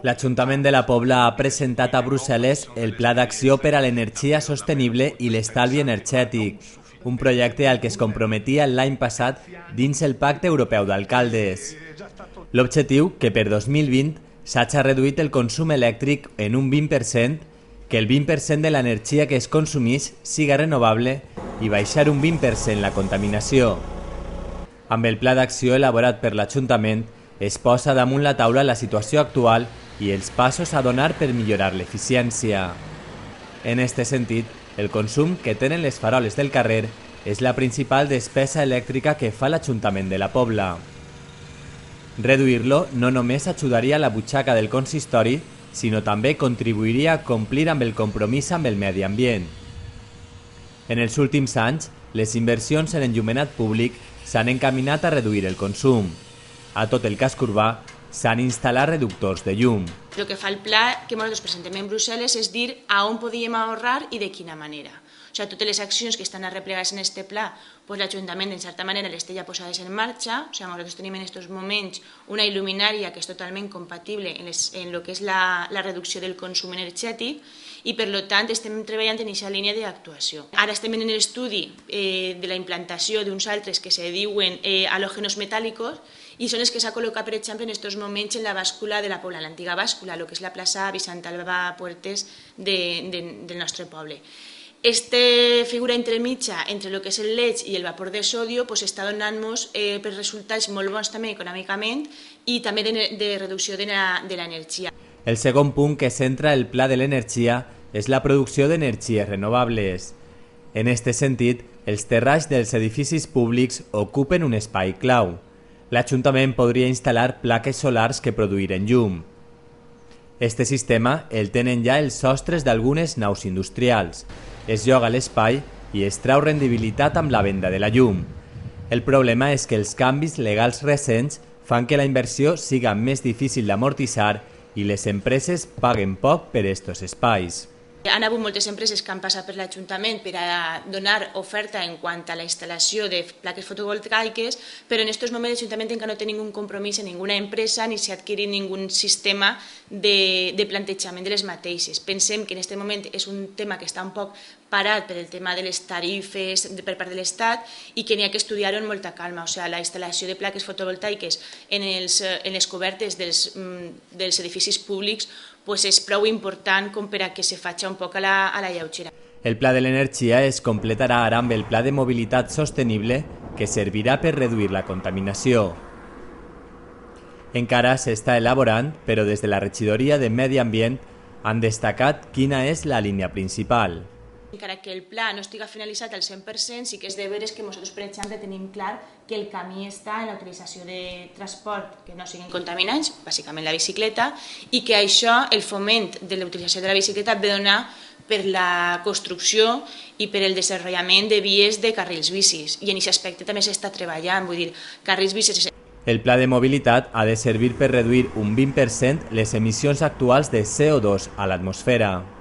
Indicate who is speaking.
Speaker 1: L'Ajuntament de la Pobla ha presentat a Brussel·les el Pla d'Acció per a l'Energia Sostenible i l'Estalvi Energètic, un projecte al que es comprometia l'any passat dins el Pacte Europeu d'Alcaldes. L'objectiu, que per 2020 s'hagi reduït el consum elèctric en un 20%, que el 20% de l'energia que es consumís siga renovable i baixar un 20% la contaminació. Amb el pla d'acció elaborat per l'Ajuntament es posa damunt la taula la situació actual i els passos a donar per millorar l'eficiència. En aquest sentit, el consum que tenen les faroles del carrer és la principal despesa elèctrica que fa l'Ajuntament de la Pobla. Reduir-lo no només ajudaria a la butxaca del consistori, sinó també contribuiria a complir amb el compromís amb el medi ambient. En els últims anys, les inversions en enllumenat públic s'han encaminat a reduir el consum. A tot el casc urbà s'han instal·lat reductors de llum.
Speaker 2: El que fa el pla que nosaltres presentem en Brussel·les és dir a on podíem ahorrar i de quina manera. O sigui, totes les accions que estan arreplegades en aquest pla, l'Ajuntament, en certa manera, les té ja posades en marxa. O sigui, nosaltres tenim en aquests moments una il·luminària que és totalment compatible en el que és la reducció del consum energètic i, per tant, estem treballant en aquesta línia d'actuació. Ara estem en l'estudi de la implantació d'uns altres que se diuen halògenos metàl·licos i són els que s'ha col·locat, per exemple, en aquests moments en la bàscula de la Pobla, l'antiga bàscula, el que és la plaça Vicent Alba Puertes del nostre poble. Aquesta figura entremitja entre el que és el leig i el vapor de sodio està donant-nos per resultats molt bons també econòmicament i també de reducció de l'energia.
Speaker 1: El segon punt que centra el pla de l'energia és la producció d'energies renovables. En aquest sentit, els terrats dels edificis públics ocupen un espai clau. L'Ajuntament podria instal·lar plaques solars que produïren llum. Este sistema el tenen ja els sostres d'algunes naus industrials. Es lloga l'espai i es trau rendibilitat amb la venda de la llum. El problema és que els canvis legals recents fan que la inversió siga més difícil d'amortitzar i les empreses paguen poc per estos espais.
Speaker 2: Han hagut moltes empreses que han passat per l'Ajuntament per a donar oferta en quant a la instal·lació de plaques fotovoltaiques, però en aquests moments l'Ajuntament encara no té ningú compromís en ninguna empresa ni s'ha adquirit ningú sistema de plantejament de les mateixes. Pensem que en aquest moment és un tema que està un poc parat per el tema de les tarifes per part de l'Estat i que n'hi ha que estudiar-ho amb molta calma. O sigui, la instal·lació de plaques fotovoltaiques en les cobertes dels edificis públics és prou important com per a que se faci un poc a la lleugera.
Speaker 1: El pla de l'energia es completarà ara amb el pla de mobilitat sostenible que servirà per reduir la contaminació. Encara s'està elaborant, però des de la regidoria de Medi Ambient han destacat quina és la línia principal.
Speaker 2: Encara que el pla no estigui finalitzat al 100%, sí que és de veres que nosaltres, per exemple, tenim clar que el camí està en la utilització de transport que no siguin contaminants, bàsicament la bicicleta, i que això, el foment de la utilització de la bicicleta, ve donar per la construcció i per el desenvolupament de vies de carrils bicis. I en aquest aspecte també s'està treballant, vull dir, carrils bicis...
Speaker 1: El pla de mobilitat ha de servir per reduir un 20% les emissions actuals de CO2 a l'atmosfera.